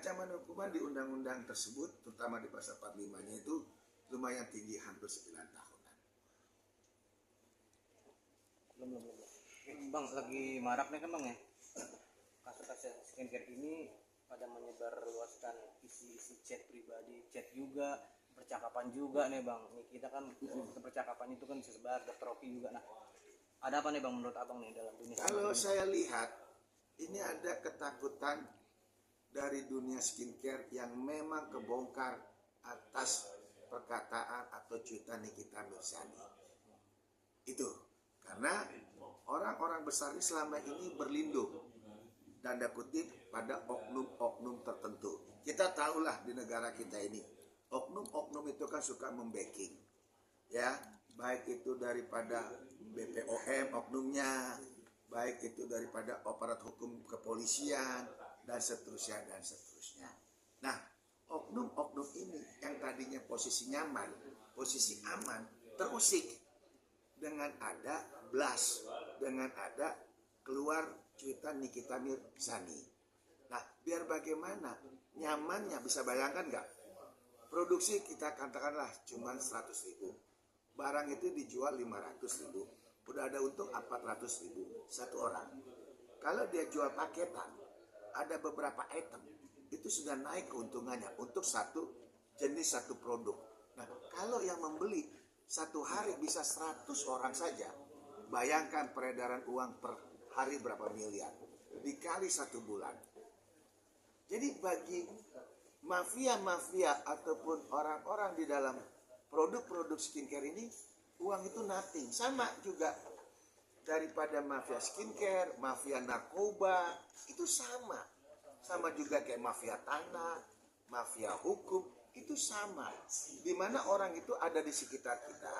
ancaman hukuman di undang-undang tersebut, terutama di pasal 45-nya itu lumayan tinggi, hampir 9 tahunan. Bang, lagi marak nih kan bang ya, kasus-kasus skincare ini pada menyebar luaskan isi-isi chat pribadi, chat juga, percakapan juga nih bang. Nih kita kan percakapan itu kan bisa sebar, bertrofi juga. Nah, ada apa nih bang menurut abang nih dalam dunia? Kalau saya lihat, ini ada ketakutan dari dunia skincare yang memang kebongkar atas perkataan atau cuitan Nikita Mirzani. Itu karena orang-orang besar ini selama ini berlindung tanda kutip pada oknum-oknum tertentu. Kita tahulah di negara kita ini oknum-oknum itu kan suka membacking, ya, baik itu daripada BPOM oknumnya, baik itu daripada aparat hukum kepolisian, dan seterusnya dan seterusnya. Nah, oknum-oknum ini yang tadinya posisi nyaman, posisi aman, terusik dengan ada blast, dengan ada keluar cuitan Nikita Mirzani. Nah, biar bagaimana nyamannya, bisa bayangkan nggak? Produksi kita katakanlah cuma 100.000, barang itu dijual 500.000, udah ada untung 400.000 satu orang. Kalau dia jual paketan, ada beberapa item, itu sudah naik keuntungannya untuk satu jenis, satu produk. Nah, kalau yang membeli satu hari bisa 100 orang saja, bayangkan peredaran uang per hari berapa miliar, dikali 1 bulan. Jadi bagi mafia-mafia ataupun orang-orang di dalam produk-produk skincare ini, uang itu nothing. Sama juga daripada mafia skincare, mafia narkoba, itu sama. Sama juga kayak mafia tanah, mafia hukum, itu sama. Dimana orang itu ada di sekitar kita,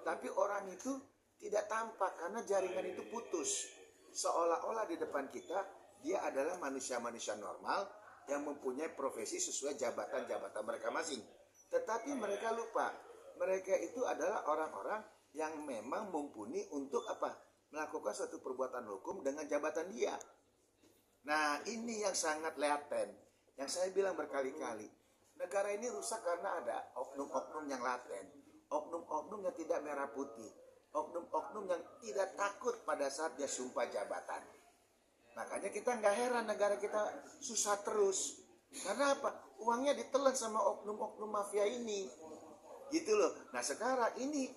tapi orang itu tidak tampak karena jaringan itu putus. Seolah-olah di depan kita, dia adalah manusia-manusia normal yang mempunyai profesi sesuai jabatan-jabatan mereka masing. Tetapi mereka lupa, mereka itu adalah orang-orang yang memang mumpuni untuk apa? Melakukan suatu perbuatan hukum dengan jabatan dia. Nah, ini yang sangat laten. Yang saya bilang berkali-kali, negara ini rusak karena ada oknum-oknum yang laten, oknum-oknum yang tidak merah putih, oknum-oknum yang tidak takut pada saat dia sumpah jabatan. Makanya kita nggak heran negara kita susah terus. Karena apa? Uangnya ditelan sama oknum-oknum mafia ini. Gitu loh. Nah, sekarang ini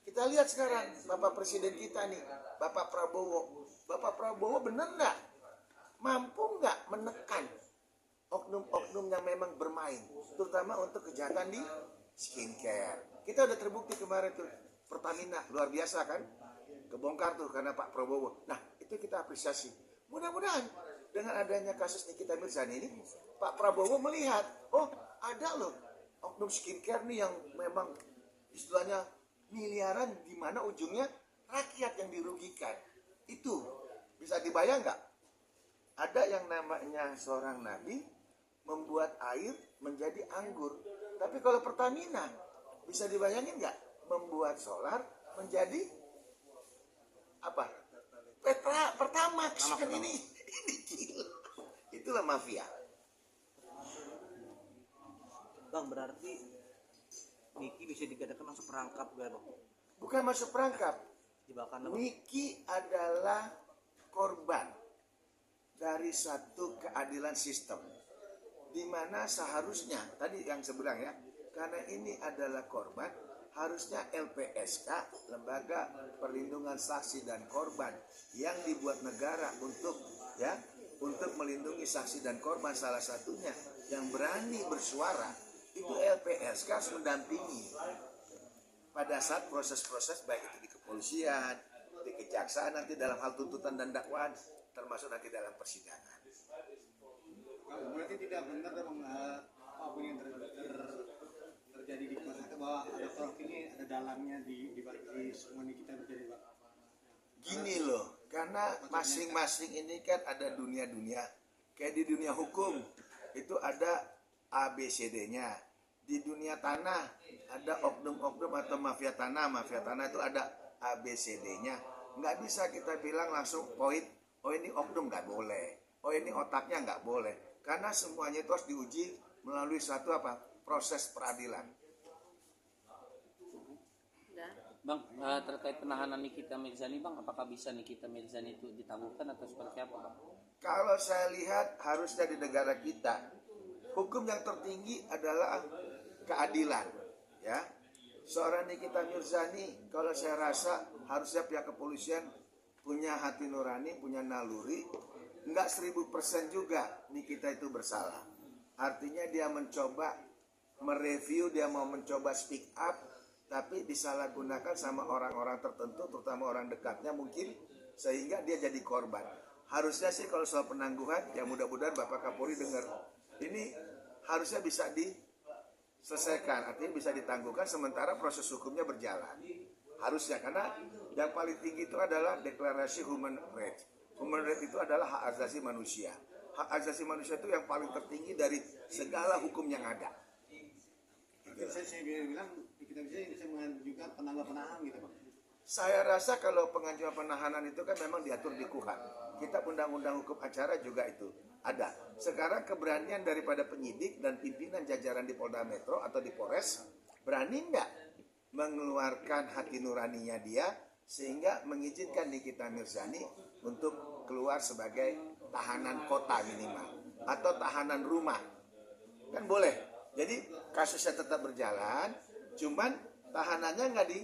kita lihat sekarang Bapak Presiden kita nih, Bapak Prabowo. Bapak Prabowo benar nggak? Mampu nggak menekan oknum-oknum yang memang bermain, terutama untuk kejahatan di skincare. Kita udah terbukti kemarin tuh, Pertamina luar biasa kan, kebongkar tuh karena Pak Prabowo. Nah, itu kita apresiasi. Mudah-mudahan dengan adanya kasus Nikita Mirzani ini, Pak Prabowo melihat, oh ada loh oknum skincare nih yang memang istilahnya miliaran, di mana ujungnya rakyat yang dirugikan. Itu bisa dibayang nggak? Ada yang namanya seorang nabi membuat air menjadi anggur. Tapi kalau Pertamina, bisa dibayangin nggak? Membuat solar menjadi apa? Pertamax kan ini gila. Itulah mafia. Bang, berarti Niki bisa dikatakan masuk perangkap gak bang? Bukan masuk perangkap. Jebakan apa? Niki adalah korban dari satu keadilan sistem, di mana seharusnya tadi yang saya bilang ya, karena ini adalah korban, harusnya LPSK, Lembaga Perlindungan Saksi dan Korban, yang dibuat negara untuk melindungi saksi dan korban, salah satunya yang berani bersuara itu LPSK harus mendampingi pada saat proses-proses baik itu di kepolisian, di kejaksaan, nanti dalam hal tuntutan dan dakwaan, termasuk nanti dalam persidangan. Berarti tidak benar dong apapun yang terjadi di masyarakat, bahwa ada prof ini ada dalangnya di semua ini kita terjadi, Pak. Gini loh, karena masing-masing ini kan ada dunia-dunia. Kayak di dunia hukum itu ada ABCD-nya. Di dunia tanah ada oknum-oknum atau mafia tanah. Mafia tanah itu ada ABCD-nya. Nggak bisa kita bilang langsung poin, oh ini oknum nggak boleh, oh ini otaknya nggak boleh. Karena semuanya itu harus diuji melalui suatu proses peradilan. Bang, terkait penahanan Nikita Mirzani, Bang, apakah bisa Nikita Mirzani itu ditangguhkan atau seperti apa, Bang? Kalau saya lihat harusnya di negara kita hukum yang tertinggi adalah keadilan, ya. Seorang Nikita Mirzani, kalau saya rasa harusnya pihak kepolisian punya hati nurani, punya naluri. Enggak 1000% juga Nikita itu bersalah. Artinya dia mencoba mereview, dia mau mencoba speak up, tapi disalahgunakan sama orang-orang tertentu, terutama orang dekatnya mungkin, sehingga dia jadi korban. Harusnya sih kalau soal penangguhan, ya mudah-mudahan Bapak Kapolri dengar. Ini harusnya bisa diselesaikan, artinya bisa ditangguhkan sementara proses hukumnya berjalan. Harusnya, karena yang paling tinggi itu adalah deklarasi human rights. Human rights itu adalah hak asasi manusia. Hak asasi manusia itu yang paling tertinggi dari segala hukum yang ada. Saya bilang kita bisa mengajukan penahanan gitu, Bang. Saya rasa kalau pengajuan penahanan itu kan memang diatur di KUHP. Kita undang-undang hukum acara juga itu ada. Sekarang keberanian daripada penyidik dan pimpinan jajaran di Polda Metro atau di Polres, berani nggak mengeluarkan hati nuraninya dia sehingga mengizinkan Nikita Mirzani untuk keluar sebagai tahanan kota minimal atau tahanan rumah. Kan boleh. Jadi kasusnya tetap berjalan, cuman tahanannya nggak di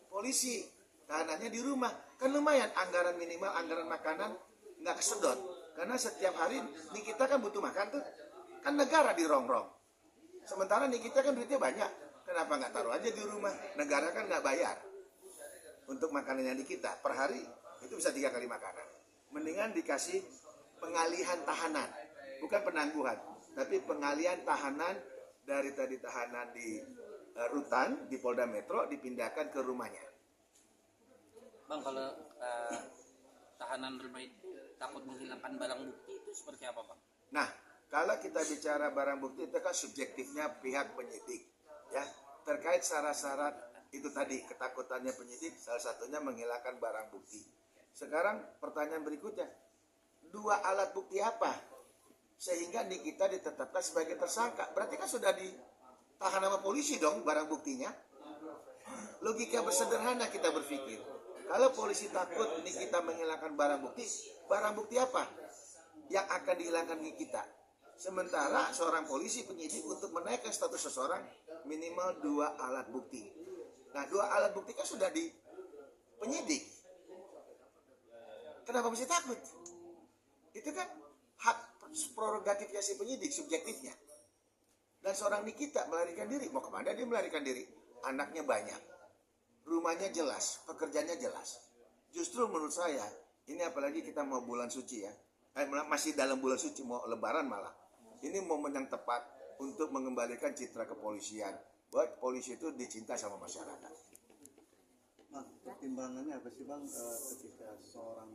polisi, tahanannya di rumah. Kan lumayan, anggaran minimal, anggaran makanan nggak kesedot. Karena setiap hari Nikita kan butuh makan tuh, kan negara dirongrong. Sementara Nikita kan duitnya banyak, kenapa nggak taruh aja di rumah? Negara kan nggak bayar untuk makanannya Nikita. Per hari itu bisa 3 kali makanan. Mendingan dikasih pengalihan tahanan, bukan penangguhan, tapi pengalihan tahanan dari tadi tahanan di rutan di Polda Metro dipindahkan ke rumahnya. Bang, kalau tahanan rumah itu takut menghilangkan barang bukti itu seperti apa, Bang? Nah, kalau kita bicara barang bukti itu kan subjektifnya pihak penyidik, ya. Terkait syarat-syarat itu tadi ketakutannya penyidik, salah satunya menghilangkan barang bukti. Sekarang pertanyaan berikutnya, 2 alat bukti apa sehingga Nikita ditetapkan sebagai tersangka? Berarti kan sudah ditahan sama polisi dong barang buktinya. Logika bersederhana kita berpikir. Kalau polisi takut Nikita menghilangkan barang bukti apa yang akan dihilangkan Nikita? Sementara seorang polisi penyidik untuk menaikkan status seseorang minimal 2 alat bukti. Nah, 2 alat bukti kan sudah di penyidik. Kenapa mesti takut? Itu kan hak prerogatifnya si penyidik, subjektifnya. Dan seorang Nikita melarikan diri, mau kemana dia melarikan diri? Anaknya banyak, rumahnya jelas, pekerjaannya jelas. Justru menurut saya, ini apalagi kita mau bulan suci ya, masih dalam bulan suci, mau lebaran malah. Ini momen yang tepat untuk mengembalikan citra kepolisian, bahwa polisi itu dicinta sama masyarakat. Bang, pertimbangannya apa sih, Bang, ketika seorang